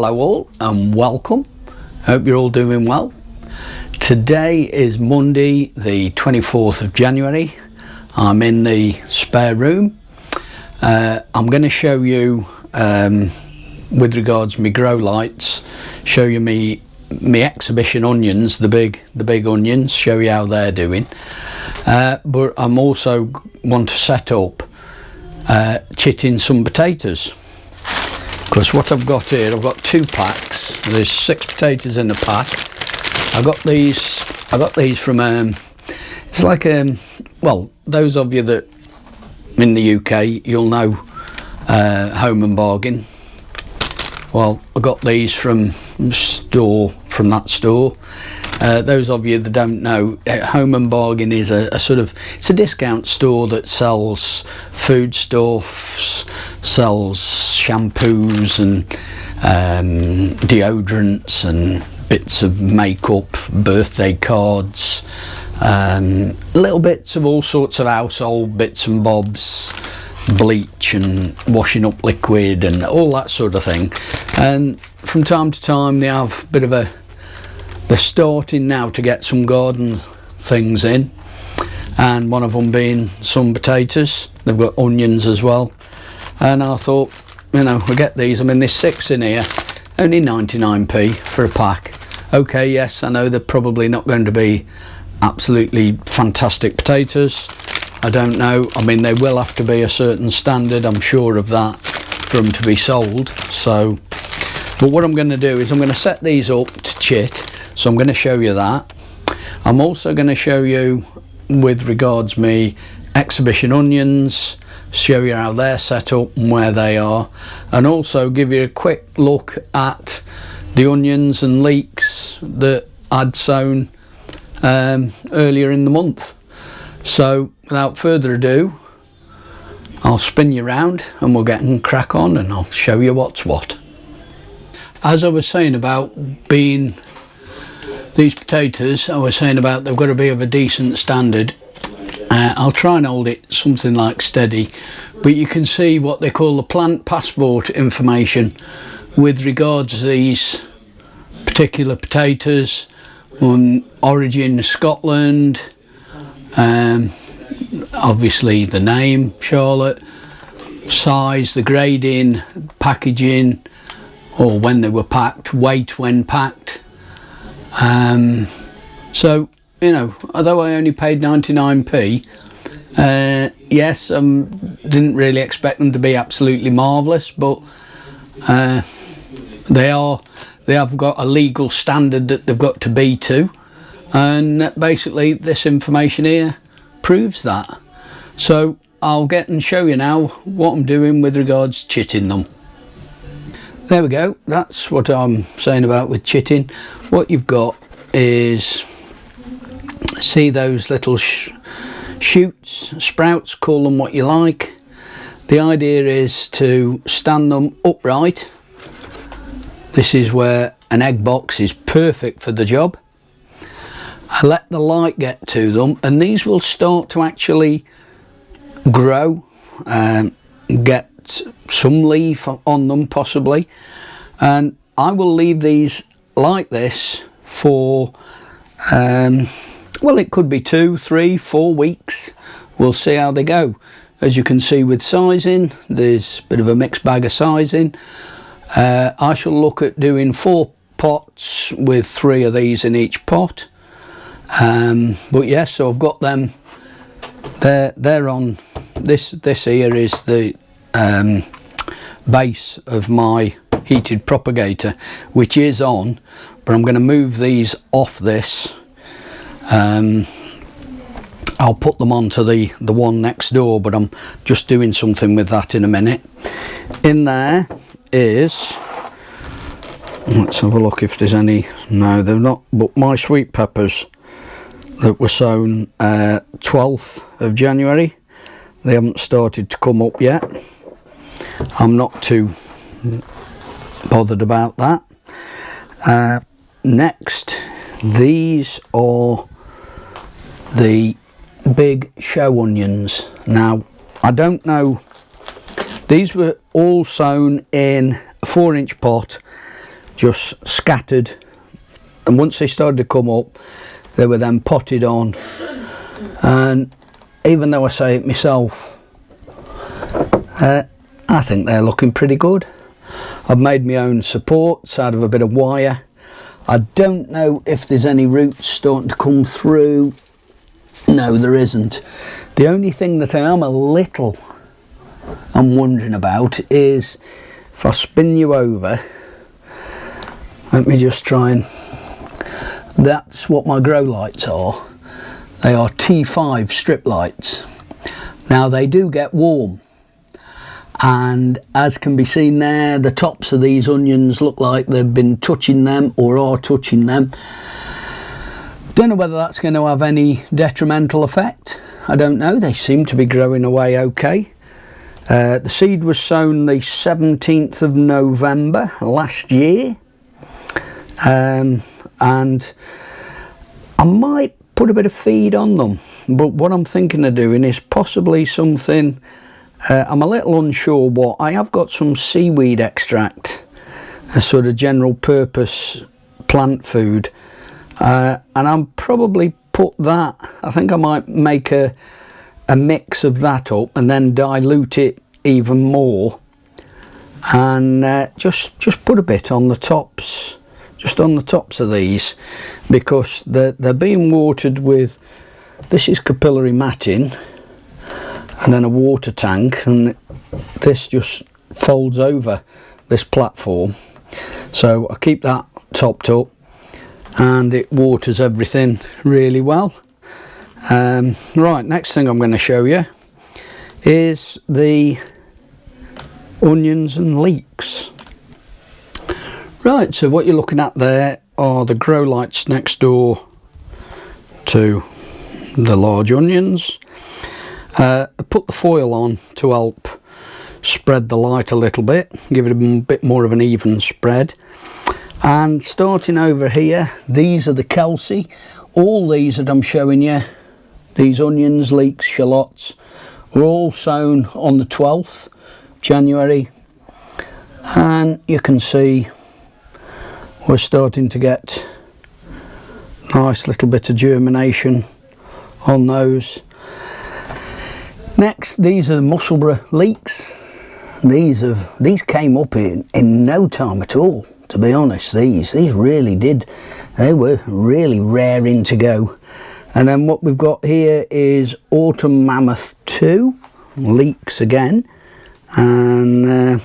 Hello all and welcome. Hope you're all doing well. Today is Monday the 24th of January. I'm in the spare room. I'm going to show you with regards to my grow lights, show you me exhibition onions, the big onions, show you how they're doing. But I'm also want to set up chitting some potatoes, because what I've got here, I've got 2 packs. There's 6 potatoes in a pack. I got these from it's like well, those of you that in the UK, you'll know Home and Bargain. Well, I got these from that store. Those of you that don't know, Home and Bargain is a sort of, it's a discount store that sells foodstuffs, sells shampoos and deodorants and bits of makeup, birthday cards, little bits of all sorts of household bits and bobs, bleach and washing up liquid and all that sort of thing. And from time to time they have a bit of they're starting now to get some garden things in, and one of them being some potatoes. They've got onions as well, and I thought, you know, we'll get these. I mean, there's 6 in here, only 99p for a pack. Okay, yes, I know they're probably not going to be absolutely fantastic potatoes. I don't know. I mean, they will have to be a certain standard, I'm sure of that, for them to be sold. So, but what I'm going to do is I'm going to set these up to chit. So I'm going to show you that. I'm also going to show you with regards me exhibition onions, show you how they're set up and where they are, and also give you a quick look at the onions and leeks that I'd sown earlier in the month. So without further ado, I'll spin you round and we'll get and crack on, and I'll show you what's what. As I was saying about these potatoes, I was saying about they've got to be of a decent standard. I'll try and hold it something like steady, but you can see what they call the plant passport information with regards to these particular potatoes. Origin Scotland, obviously the name Charlotte, size, the grading, packaging, or when they were packed, weight when packed. So, you know, although I only paid 99p, yes, didn't really expect them to be absolutely marvellous, but they have got a legal standard that they've got to be to, and basically this information here proves that. So I'll get and show you now what I'm doing with regards to chitting them. There we go, that's what I'm saying about with chitting. What you've got is, see those little shoots, sprouts, call them what you like. The idea is to stand them upright. This is where an egg box is perfect for the job. I let the light get to them, and these will start to actually grow, get some leaf on them possibly, and I will leave these like this for well, it could be 2, 3, 4 weeks. We'll see how they go. As you can see with sizing, there's a bit of a mixed bag of sizing. I shall look at doing 4 pots with 3 of these in each pot. But yes, so I've got them. They're on this here is the base of my heated propagator, which is on, but I'm going to move these off this. I'll put them onto the one next door, but I'm just doing something with that in a minute. In there is, let's have a look if there's any. No, they're not, but my sweet peppers that were sown 12th of January, they haven't started to come up yet. I'm not too bothered about that. Next, these are the big show onions. Now, I don't know, these were all sown in a 4-inch pot just scattered, and once they started to come up, they were then potted on. And even though I say it myself, I think they're looking pretty good. I've made my own supports out of a bit of wire. I don't know if there's any roots starting to come through. No, there isn't. The only thing that I am I'm wondering about is if I spin you over, let me just try and, that's what my grow lights are. They are T5 strip lights. Now they do get warm, and as can be seen there, the tops of these onions look like they've been touching them or are touching them. Don't know whether that's going to have any detrimental effect. I don't know. They seem to be growing away okay. The seed was sown the 17th of November last year, and I might put a bit of feed on them, but what I'm thinking of doing is possibly something, I'm a little unsure what. I have got some seaweed extract, a sort of general purpose plant food, and I'll probably put that, I think I might make a mix of that up and then dilute it even more, and just put a bit on the tops, just on the tops of these, because they're being watered with, this is capillary matting and then a water tank, and this just folds over this platform, so I keep that topped up and it waters everything really well. Right, next thing I'm going to show you is the onions and leeks. Right, so what you're looking at there are the grow lights next door to the large onions. I put the foil on to help spread the light a little bit, give it a bit more of an even spread. And starting over here, these are the Kelsey. All these that I'm showing you, these onions, leeks, shallots, were all sown on the 12th January, and you can see we're starting to get nice little bit of germination on those. Next, these are the Musselburgh leeks. These came up in no time at all, to be honest. These really did, they were really raring to go. And then what we've got here is Autumn Mammoth 2, leeks again, and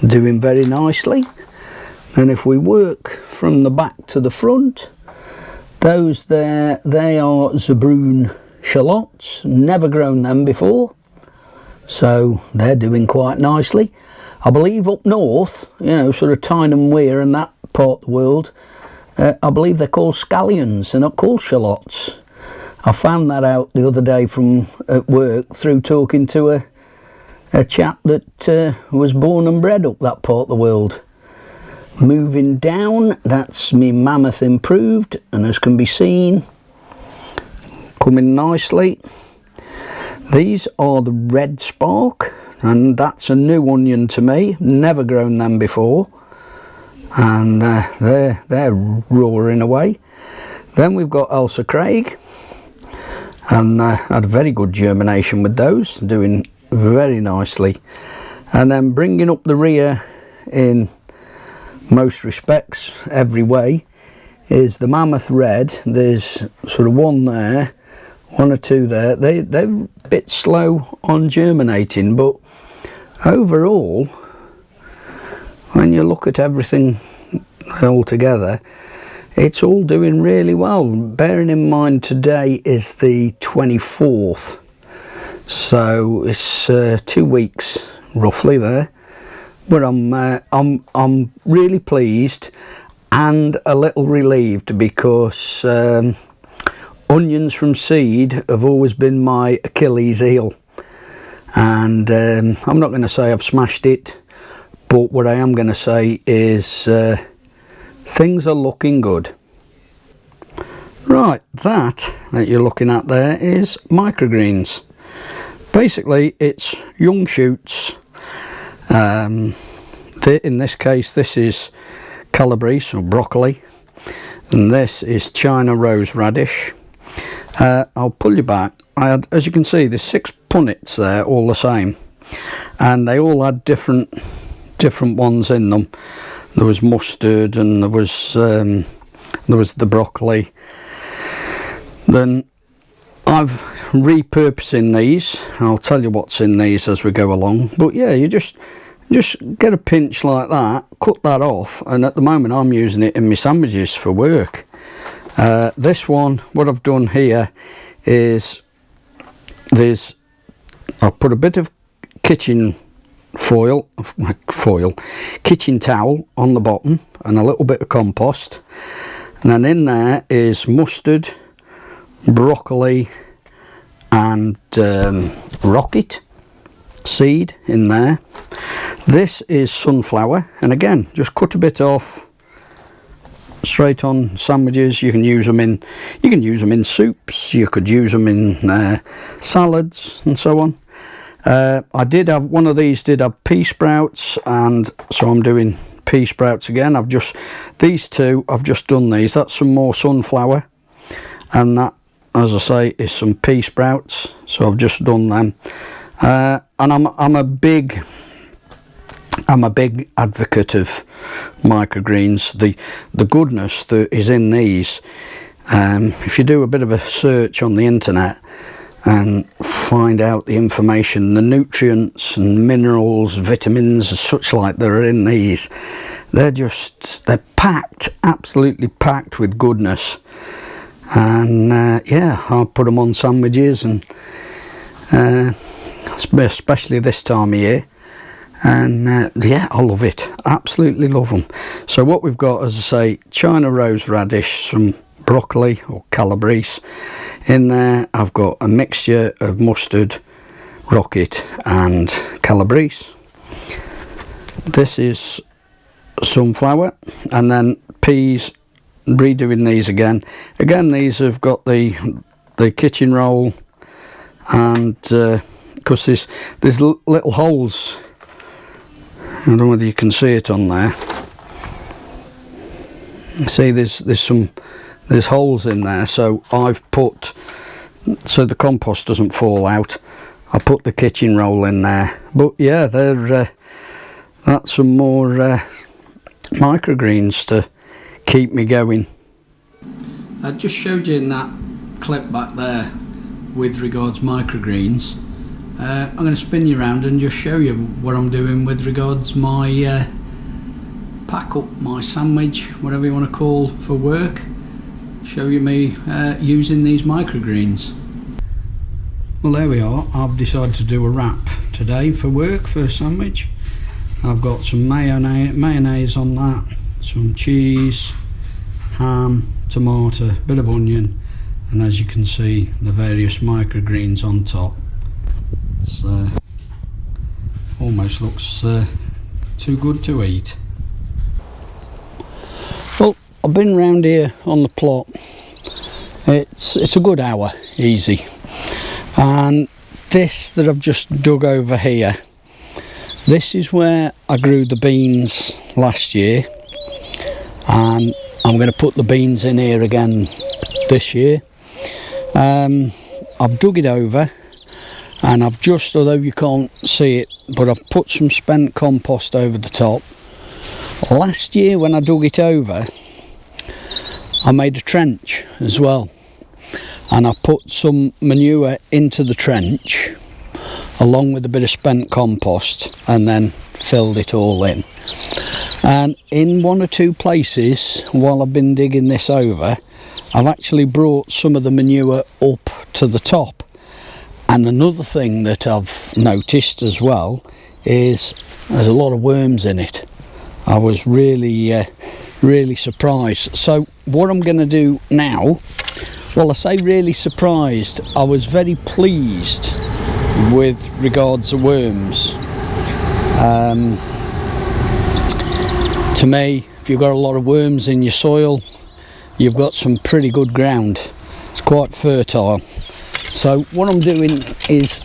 doing very nicely. And if we work from the back to the front, those there, they are Zabroon shallots, never grown them before, so they're doing quite nicely. I believe up north, you know, sort of Tyne and Wear and that part of the world, I believe they're called scallions, they're not called shallots. I found that out the other day from at work through talking to a chap that was born and bred up that part of the world. Moving down, that's me Mammoth Improved, and as can be seen, coming nicely. These are the Red Spark, and that's a new onion to me, never grown them before, and they're roaring away. Then we've got Elsa Craig, and had a very good germination with those, doing very nicely. And then bringing up the rear in most respects, every way, is the Mammoth Red. There's sort of one there, one or two there. They're a bit slow on germinating, but overall, when you look at everything all together, it's all doing really well. Bearing in mind today is the 24th, so it's 2 weeks roughly there. But I'm really pleased and a little relieved, because onions from seed have always been my Achilles heel, and I'm not going to say I've smashed it, but what I am going to say is things are looking good. Right, that you're looking at there is microgreens. Basically it's young shoots in this case this is calabrese or broccoli, and this is China rose radish. I'll pull you back. I had, as you can see, there's 6 punnets there, all the same, and they all had different ones in them. There was mustard, and there was the broccoli. Then I've repurposing these. I'll tell you what's in these as we go along. But yeah, you just get a pinch like that, cut that off, and at the moment I'm using it in my sandwiches for work. This one, what I've done here is I've put a bit of kitchen kitchen towel on the bottom and a little bit of compost, and then in there is mustard, broccoli and rocket seed in there. This is sunflower, and again just cut a bit off, straight on sandwiches. You can use them in soups, you could use them in salads and so on. I did have one of these, did have pea sprouts, and so I'm doing pea sprouts again. These two I've just done these. That's some more sunflower, and that, as I say, is some pea sprouts, so I've just done them. And I'm a big advocate of microgreens. The goodness that is in these, if you do a bit of a search on the internet and find out the information, the nutrients and minerals, vitamins, such like that are in these, they're packed, absolutely packed with goodness. And yeah, I'll put them on sandwiches, and especially this time of year. And yeah, I love it, absolutely love them. So what we've got, as I say, China rose radish, some broccoli or calabrese in there. I've got a mixture of mustard, rocket and calabrese. This is sunflower, and then peas. Redoing these again. These have got the kitchen roll, and because there's little holes. I don't know whether you can see it on there. See, there's holes in there, so I've put, so the compost doesn't fall out, I put the kitchen roll in there. But yeah, that's some more microgreens to keep me going. I just showed you in that clip back there with regards microgreens. I'm going to spin you around and just show you what I'm doing with regards my pack up, my sandwich, whatever you want to call, for work. Show you me using these microgreens. Well, there we are. I've decided to do a wrap today for work, for a sandwich. I've got some mayonnaise on that, some cheese, ham, tomato, bit of onion, and as you can see, the various microgreens on top. It's almost looks too good to eat. Well, I've been round here on the plot. It's a good hour, easy. And this that I've just dug over here, this is where I grew the beans last year, and I'm going to put the beans in here again this year. I've dug it over, and I've just, although you can't see it, but I've put some spent compost over the top. Last year when I dug it over, I made a trench as well, and I put some manure into the trench along with a bit of spent compost, and then filled it all in. And in one or two places while I've been digging this over, I've actually brought some of the manure up to the top. And another thing that I've noticed as well is there's a lot of worms in it. I was really surprised. So what I'm going to do now, well, I say really surprised, I was very pleased with regards to worms. To me, if you've got a lot of worms in your soil, you've got some pretty good ground. It's quite fertile. So what I'm doing is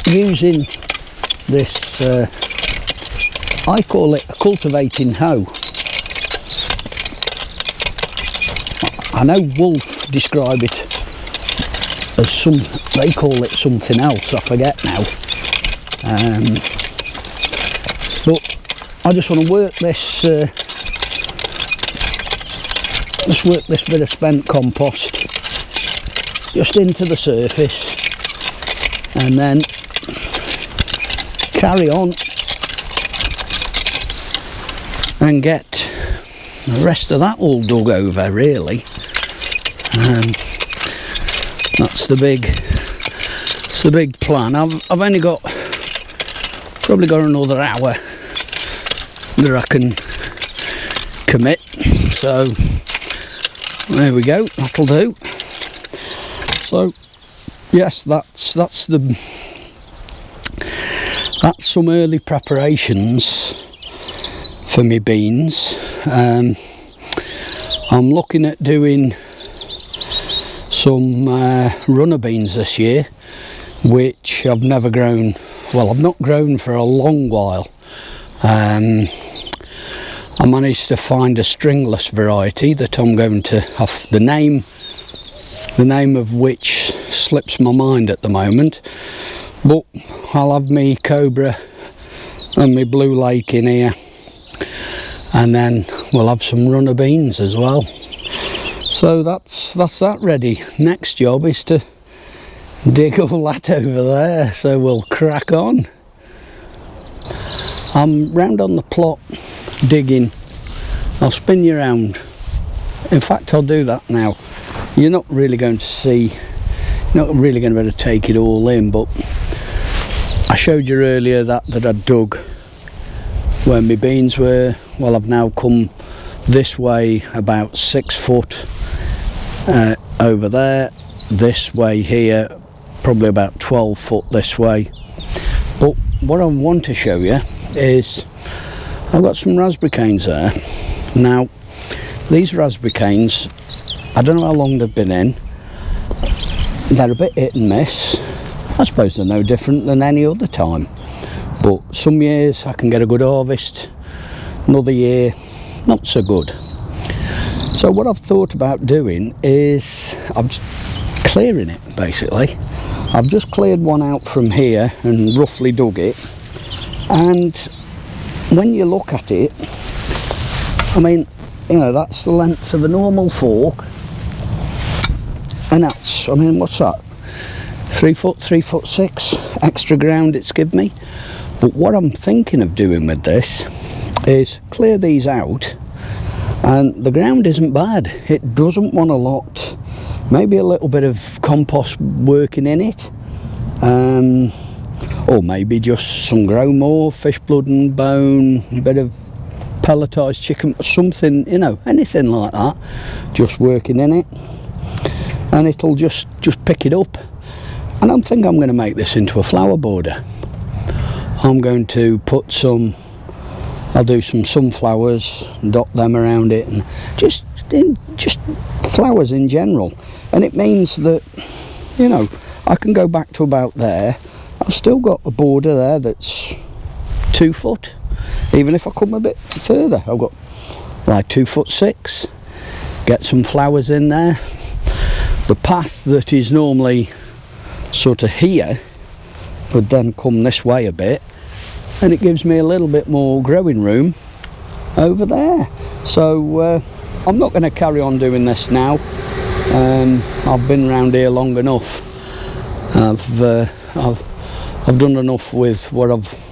using this I call it a cultivating hoe. I know Wolf describe it as they call it something else, I forget now. But I just want to work this bit of spent compost just into the surface, and then carry on and get the rest of that all dug over, really. That's the big plan. I've only probably got another hour that I can commit, so there we go, that'll do. So yes, that's some early preparations for me beans. I'm looking at doing some runner beans this year, which I've never grown. Well, I've not grown for a long while. I managed to find a stringless variety that I'm going to have the name of which slips my mind at the moment, but I'll have me Cobra and me Blue Lake in here, and then we'll have some runner beans as well. So that's that ready. Next job is to dig all that over there, so we'll crack on. I'm round on the plot digging. I'll spin you around. In fact, I'll do that now. You're not really going to see, you're not really going to be able to take it all in, but I showed you earlier that I dug where my beans were. Well, I've now come this way about 6 foot over there, this way here probably about 12 foot this way. But what I want to show you is I've got some raspberry canes there. Now these raspberry canes, I don't know how long they've been in. They're a bit hit and miss. I suppose they're no different than any other time, but some years I can get a good harvest, another year not so good. So what I've thought about doing is I'm just clearing it, basically. I've just cleared one out from here and roughly dug it, and when you look at it, I mean, you know, that's the length of a normal fork, and that's, I mean, what's that, 3 foot, 3'6" extra ground it's given me. But what I'm thinking of doing with this is clear these out, and the ground isn't bad. It doesn't want a lot, maybe a little bit of compost working in it, or maybe just some grow more, fish blood and bone, a bit of pelletized chicken, something, you know, anything like that, just working in it, and it'll just pick it up. And I'm thinking I'm going to make this into a flower border. I'm going to put some, I'll do some sunflowers, dot them around it, and just flowers in general. And it means that, you know, I can go back to about there. I've still got a border there that's 2 foot. Even if I come a bit further, I've got like 2'6". Get some flowers in there. The path that is normally sort of here would then come this way a bit, and it gives me a little bit more growing room over there. So I'm not going to carry on doing this now. I've been around here long enough. I've done enough with what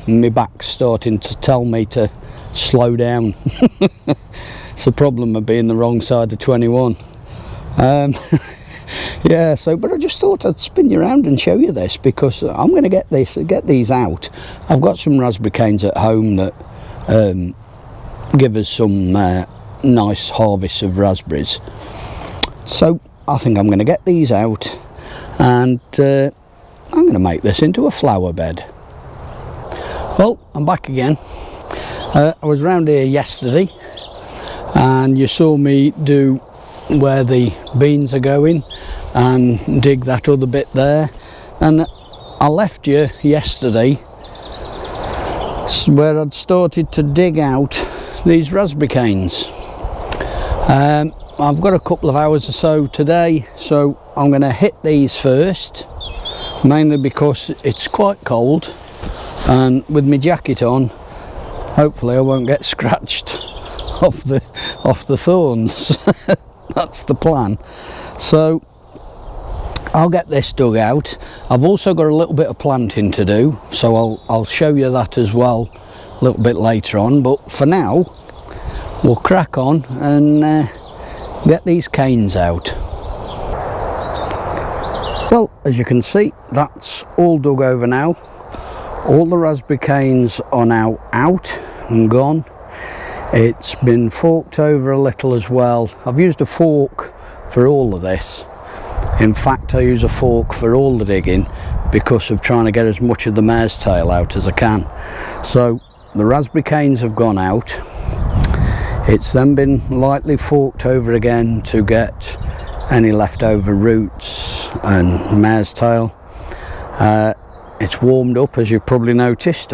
my back's starting to tell me to slow down. It's a problem of being the wrong side of 21. Yeah, so, but I just thought I'd spin you around and show you this, because I'm going to get these out. I've got some raspberry canes at home that give us some nice harvests of raspberries. So I think I'm going to get these out, and I'm going to make this into a flower bed. Well, I'm back again. I was round here yesterday, and you saw me do where the beans are going and dig that other bit there, and I left you yesterday where I'd started to dig out these raspberry canes. I've got a couple of hours or so today, so I'm going to hit these first, mainly because it's quite cold, and with my jacket on, hopefully I won't get scratched off the thorns. That's the plan. So I'll get this dug out. I've also got a little bit of planting to do, so I'll show you that as well a little bit later on, but for now we'll crack on and get these canes out. Well, as you can see, that's all dug over now. All the raspberry canes are now out and gone. It's been forked over a little as well. I've used a fork for all of this. In fact, I use a fork for all the digging because of trying to get as much of the mare's tail out as I can. So the raspberry canes have gone out. It's then been lightly forked over again to get any leftover roots and mare's tail. It's warmed up, as you've probably noticed.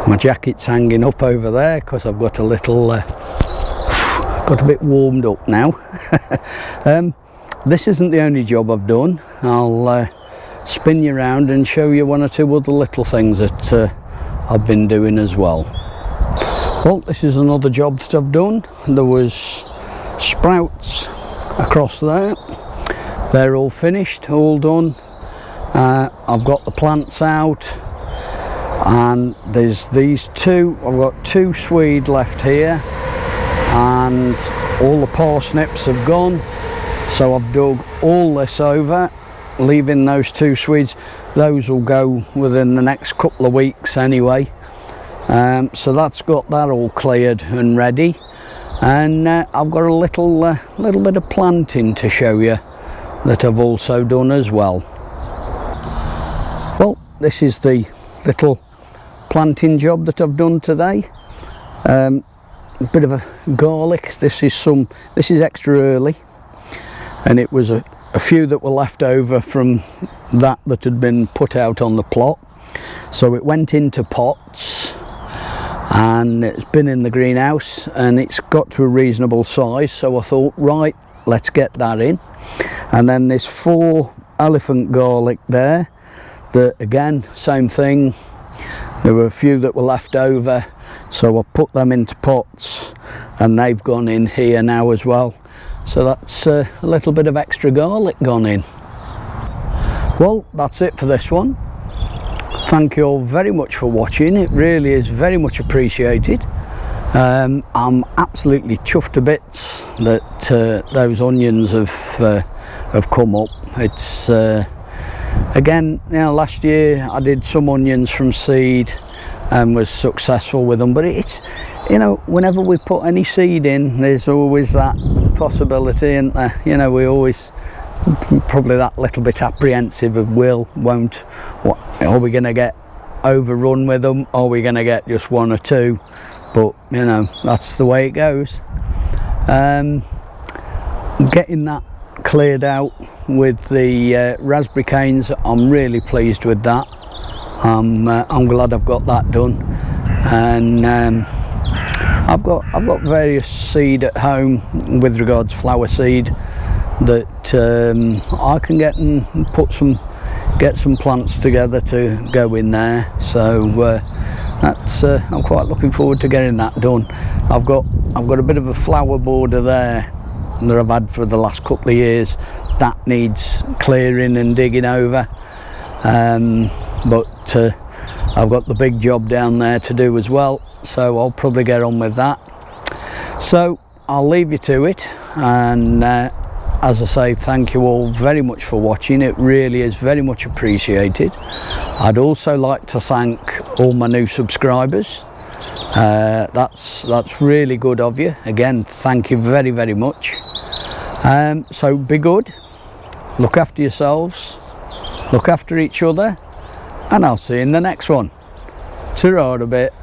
My jacket's hanging up over there because I've got a little got a bit warmed up now. This isn't the only job I've done. I'll spin you around and show you one or two other little things that I've been doing as well. Well, this is another job that I've done. There was sprouts across there. They're all finished, all done. I've got the plants out, and there's these two. I've got 2 swede left here, and all the parsnips have gone. So I've dug all this over, leaving those 2 swedes. Those will go within the next couple of weeks anyway. So that's got that all cleared and ready, and I've got a little bit of planting to show you that I've also done as well. Well, this is the little planting job that I've done today. A bit of a garlic. This is extra early, and it was a few that were left over from that had been put out on the plot. So it went into pots, and it's been in the greenhouse, and it's got to a reasonable size, so I thought, right, let's get that in. And then there's 4 elephant garlic there that, again, same thing. There were a few that were left over, so I put them into pots, and they've gone in here now as well. So that's a little bit of extra garlic gone in. Well, that's it for this one. Thank you all very much for watching. It really is very much appreciated. I'm absolutely chuffed to bits that those onions have come up. It's again, you know, last year I did some onions from seed and was successful with them, but it's, you know, whenever we put any seed in, there's always that possibility, isn't there? You know, we always probably that little bit apprehensive of won't, what are we going to get overrun with them? Are we going to get just 1 or 2? But you know, that's the way it goes. Getting that cleared out with the raspberry canes, I'm really pleased with that. I'm glad I've got that done, and I've got various seed at home with regards flower seed that I can get and get some plants together to go in there. So that's I'm quite looking forward to getting that done. I've got a bit of a flower border there that I've had for the last couple of years that needs clearing and digging over, but I've got the big job down there to do as well, so I'll probably get on with that. So I'll leave you to it, and as I say, thank you all very much for watching. It really is very much appreciated. I'd also like to thank all my new subscribers. That's really good of you. Again, thank you very, very much. So be good, look after yourselves, look after each other, and I'll see you in the next one. Ta-ra a bit.